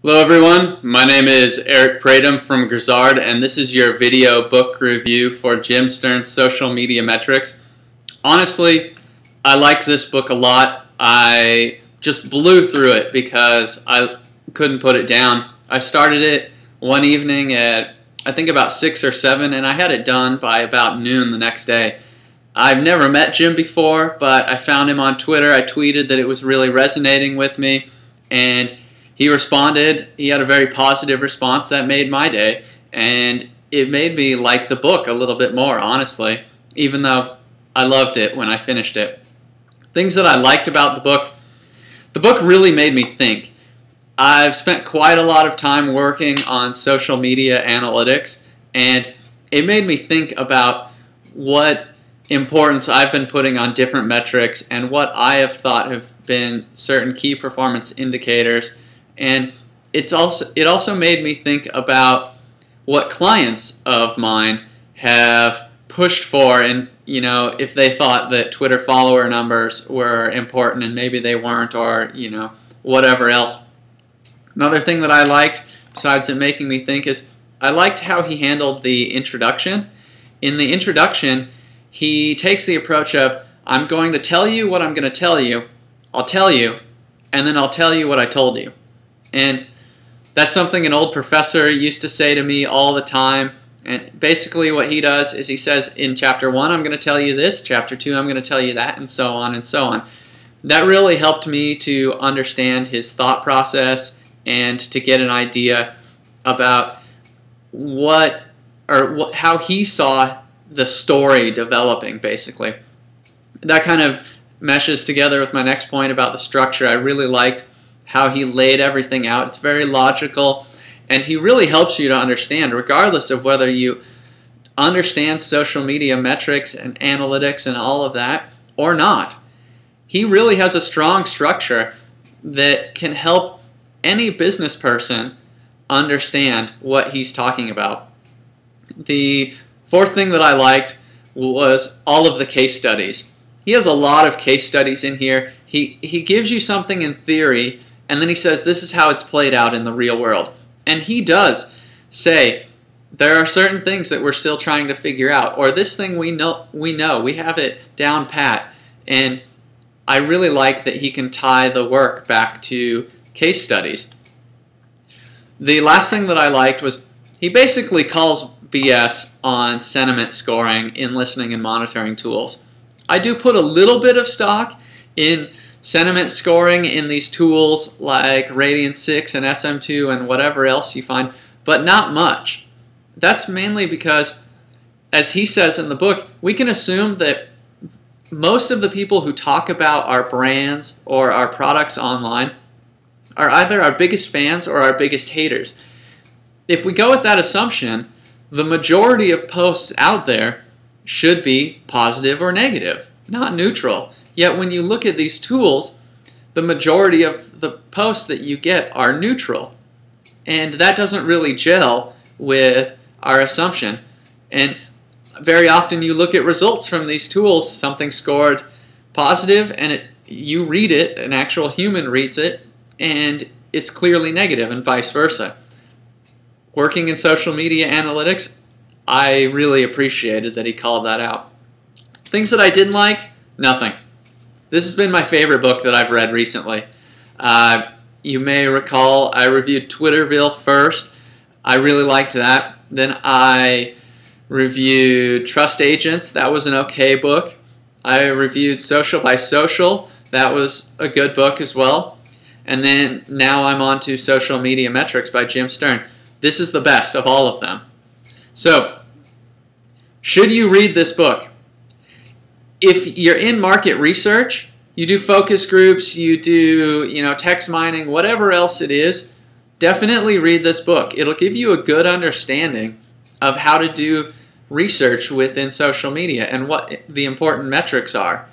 Hello everyone, my name is Eric Pradum from Grizzard, and this is your video book review for Jim Sterne's Social Media Metrics. Honestly, I liked this book a lot. I just blew through it because I couldn't put it down. I started it one evening at I think about 6 or 7, and I had it done by about noon the next day. I've never met Jim before, but I found him on Twitter. I tweeted that it was really resonating with me, and he responded. He had a very positive response that made my day, and it made me like the book a little bit more, honestly, even though I loved it when I finished it. Things that I liked about the book really made me think. I've spent quite a lot of time working on social media analytics, and it made me think about what importance I've been putting on different metrics and what I have thought have been certain key performance indicators. And it also made me think about what clients of mine have pushed for, and if they thought that Twitter follower numbers were important and maybe they weren't, or whatever else. Another thing that I liked, besides it making me think, is I liked how he handled the introduction. In the introduction, he takes the approach of, I'm going to tell you what I'm going to tell you, I'll tell you, and then I'll tell you what I told you. And that's something an old professor used to say to me all the time. And basically what he does is he says, in chapter 1, I'm going to tell you this, chapter 2, I'm going to tell you that, and so on and so on. That really helped me to understand his thought process and to get an idea about how he saw the story developing, basically. That kind of meshes together with my next point about the structure. I really liked how he laid everything out. It's very logical, and he really helps you to understand, regardless of whether you understand social media metrics and analytics and all of that or not. He really has a strong structure that can help any business person understand what he's talking about. The fourth thing that I liked was all of the case studies. He has a lot of case studies in here. He gives you something in theory, and then he says, this is how it's played out in the real world. And he does say, there are certain things that we're still trying to figure out, or this thing we know, we have it down pat. And I really like that he can tie the work back to case studies. The last thing that I liked was he basically calls BS on sentiment scoring in listening and monitoring tools. I do put a little bit of stock in sentiment scoring in these tools like Radian 6 and SM2 and whatever else you find, but not much. That's mainly because, as he says in the book, we can assume that most of the people who talk about our brands or our products online are either our biggest fans or our biggest haters. If we go with that assumption, the majority of posts out there should be positive or negative, not neutral. Yet when you look at these tools, the majority of the posts that you get are neutral. And that doesn't really gel with our assumption. And very often you look at results from these tools, something scored positive, and you read it, an actual human reads it, and it's clearly negative, and vice versa. Working in social media analytics, I really appreciated that he called that out. Things that I didn't like, nothing. This has been my favorite book that I've read recently. You may recall I reviewed Twitterville first. I really liked that. Then I reviewed Trust Agents. That was an okay book. I reviewed Social by Social. That was a good book as well. And then now I'm on to Social Media Metrics by Jim Sterne. This is the best of all of them. So, should you read this book? If you're in market research, you do focus groups, you do text mining, whatever else it is, definitely read this book. It'll give you a good understanding of how to do research within social media and what the important metrics are.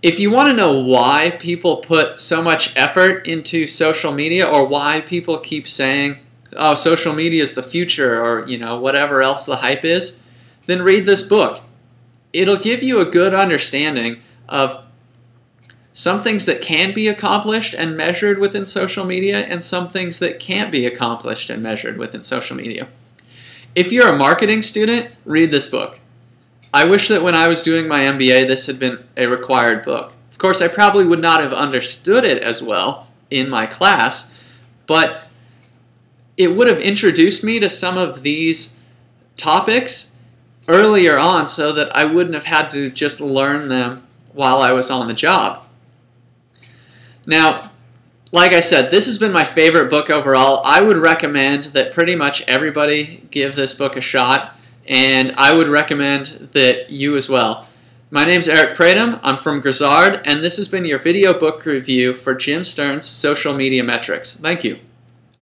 If you want to know why people put so much effort into social media, or why people keep saying, oh, social media is the future, or whatever else the hype is, then read this book. It'll give you a good understanding of some things that can be accomplished and measured within social media, and some things that can't be accomplished and measured within social media. If you're a marketing student, read this book. I wish that when I was doing my MBA, this had been a required book. Of course, I probably would not have understood it as well in my class, but it would have introduced me to some of these topics earlier on so that I wouldn't have had to just learn them while I was on the job. Now, like I said, this has been my favorite book overall. I would recommend that pretty much everybody give this book a shot, and I would recommend that you as well. My name's Eric Pradum, I'm from Grizzard, and this has been your video book review for Jim Stern's Social Media Metrics. Thank you.